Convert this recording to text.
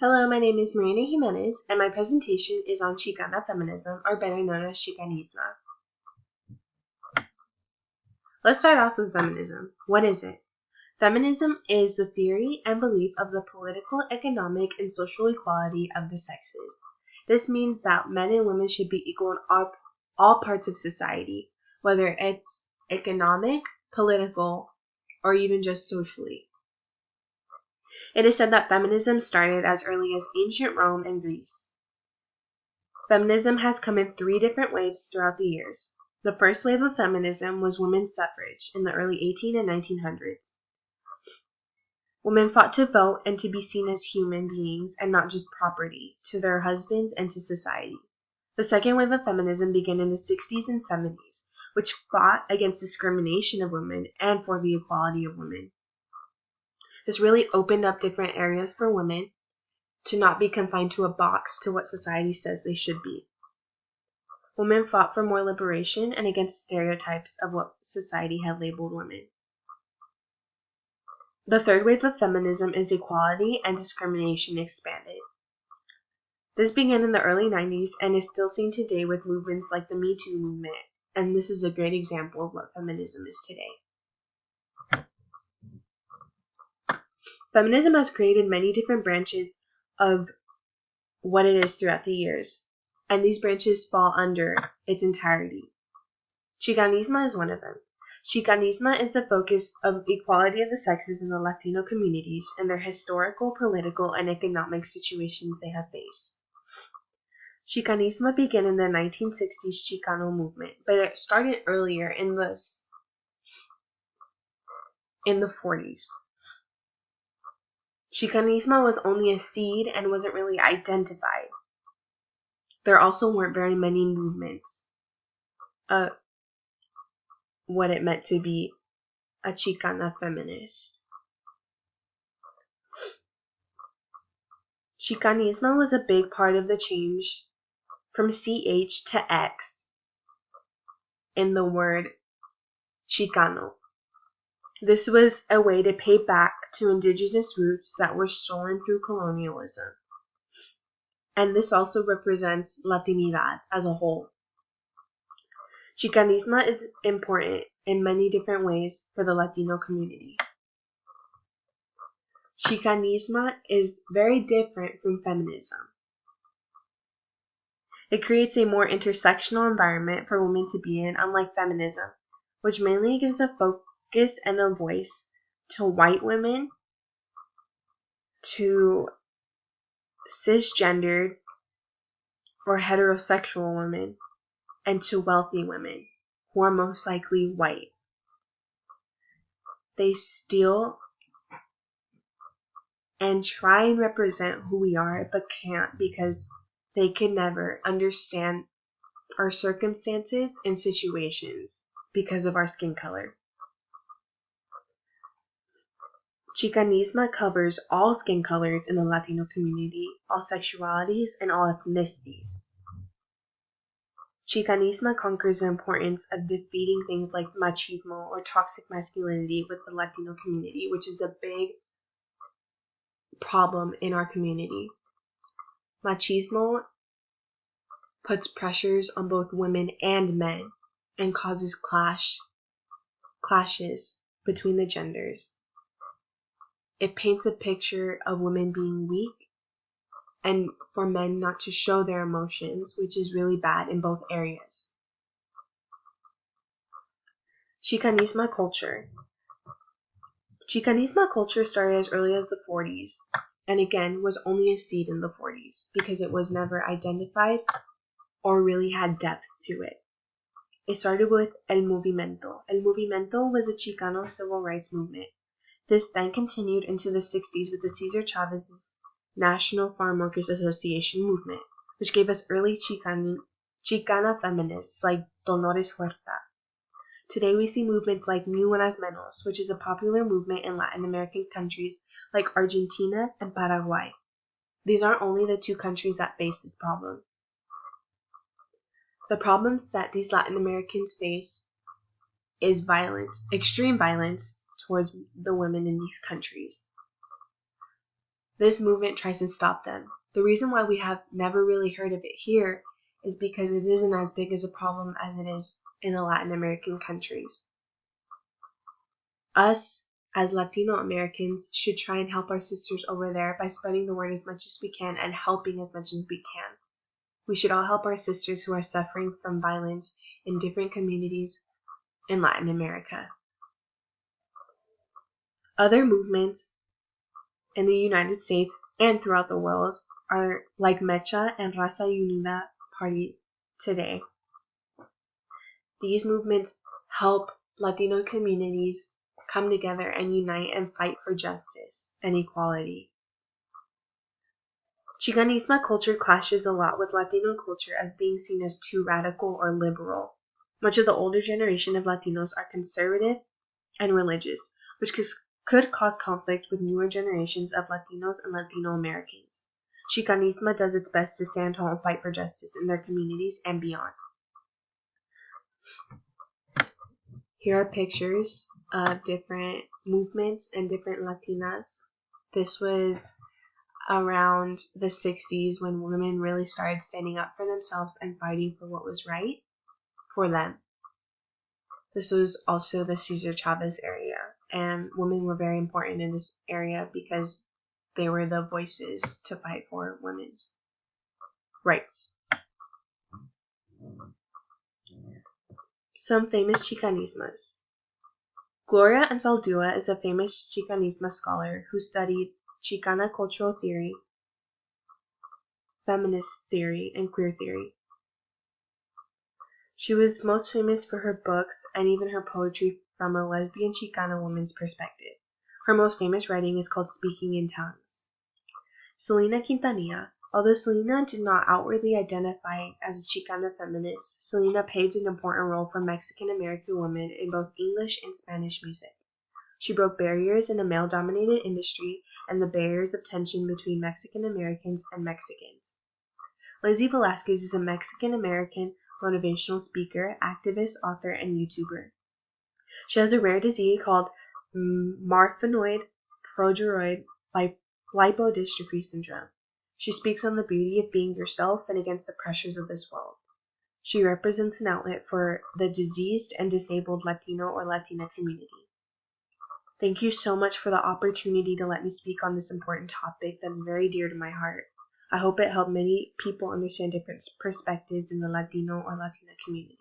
Hello, my name is Marina Jimenez, and my presentation is on Chicana feminism, or better known as Xicanisma. Let's start off with feminism. What is it? Feminism is the theory and belief of the political, economic, and social equality of the sexes. This means that men and women should be equal in all parts of society, whether it's economic, political, or even just socially. It is said that feminism started as early as ancient Rome and Greece. Feminism has come in three different waves throughout the years. The first wave of feminism was women's suffrage in the early 1800s and 1900s. Women fought to vote and to be seen as human beings and not just property to their husbands and to society. The second wave of feminism began in the 60s and 70s, which fought against discrimination of women and for the equality of women. This really opened up different areas for women to not be confined to a box to what society says they should be. Women fought for more liberation and against stereotypes of what society had labeled women. The third wave of feminism is equality and discrimination expanded. This began in the early 90s and is still seen today with movements like the Me Too movement, and this is a great example of what feminism is today. Feminism has created many different branches of what it is throughout the years, and these branches fall under its entirety. Xicanisma is one of them. Xicanisma is the focus of equality of the sexes in the Latino communities and their historical, political, and economic situations they have faced. Xicanisma began in the 1960s Chicano movement, but it started earlier in the 40s. Xicanisma was only a seed and wasn't really identified. There also weren't very many movements of what it meant to be a Chicana feminist. Xicanisma was a big part of the change from CH to X in the word Chicano. This was a way to pay back to indigenous roots that were stolen through colonialism. And this also represents Latinidad as a whole. Xicanisma is important in many different ways for the Latino community. Xicanisma is very different from feminism. It creates a more intersectional environment for women to be in, unlike feminism, which mainly gives a focus and a voice to white women, to cisgendered or heterosexual women, and to wealthy women, who are most likely white. They steal and try and represent who we are, but can't because they can never understand our circumstances and situations because of our skin color. Xicanisma covers all skin colors in the Latino community, all sexualities, and all ethnicities. Xicanisma conquers the importance of defeating things like machismo or toxic masculinity with the Latino community, which is a big problem in our community. Machismo puts pressures on both women and men and causes clashes between the genders. It paints a picture of women being weak and for men not to show their emotions, which is really bad in both areas. Xicanisma culture. Xicanisma culture started as early as the 40s, and again was only a seed in the 40s because it was never identified or really had depth to it. It started with El Movimiento. El Movimiento was a Chicano civil rights movement. This then continued into the 60s with the Cesar Chavez's National Farm Workers Association movement, which gave us early Chicana feminists like Dolores Huerta. Today we see movements like Ni Unas Menos, which is a popular movement in Latin American countries like Argentina and Paraguay. These aren't only the two countries that face this problem. The problems that these Latin Americans face is violence, extreme violence towards the women in these countries. This movement tries to stop them. The reason why we have never really heard of it here is because it isn't as big as a problem as it is in the Latin American countries. Us, as Latino Americans, should try and help our sisters over there by spreading the word as much as we can and helping as much as we can. We should all help our sisters who are suffering from violence in different communities in Latin America. Other movements in the United States and throughout the world are like Mecha and Raza Unida Party today. These movements help Latino communities come together and unite and fight for justice and equality. Xicanisma culture clashes a lot with Latino culture as being seen as too radical or liberal. Much of the older generation of Latinos are conservative and religious, which could cause conflict with newer generations of Latinos and Latino Americans. Xicanisma does its best to stand tall and fight for justice in their communities and beyond. Here are pictures of different movements and different Latinas. This was around the 60s when women really started standing up for themselves and fighting for what was right for them. This was also the Cesar Chavez area, and women were very important in this area because they were the voices to fight for women's rights. Some famous Xicanismas. Gloria Anzaldúa is a famous Xicanisma scholar who studied Chicana cultural theory, feminist theory, and queer theory. She was most famous for her books and even her poetry from a lesbian Chicana woman's perspective. Her most famous writing is called Speaking in Tongues. Selena Quintanilla. Although Selena did not outwardly identify as a Chicana feminist, Selena paved an important role for Mexican American women in both English and Spanish music. She broke barriers in a male-dominated industry and the barriers of tension between Mexican Americans and Mexicans. Lizzie Velasquez is a Mexican American motivational speaker, activist, author, and YouTuber. She has a rare disease called marfanoid progeroid lipodystrophy syndrome. She speaks on the beauty of being yourself and against the pressures of this world. She represents an outlet for the diseased and disabled Latino or Latina community. Thank you so much for the opportunity to let me speak on this important topic that is very dear to my heart. I hope it helped many people understand different perspectives in the Latino or Latina community.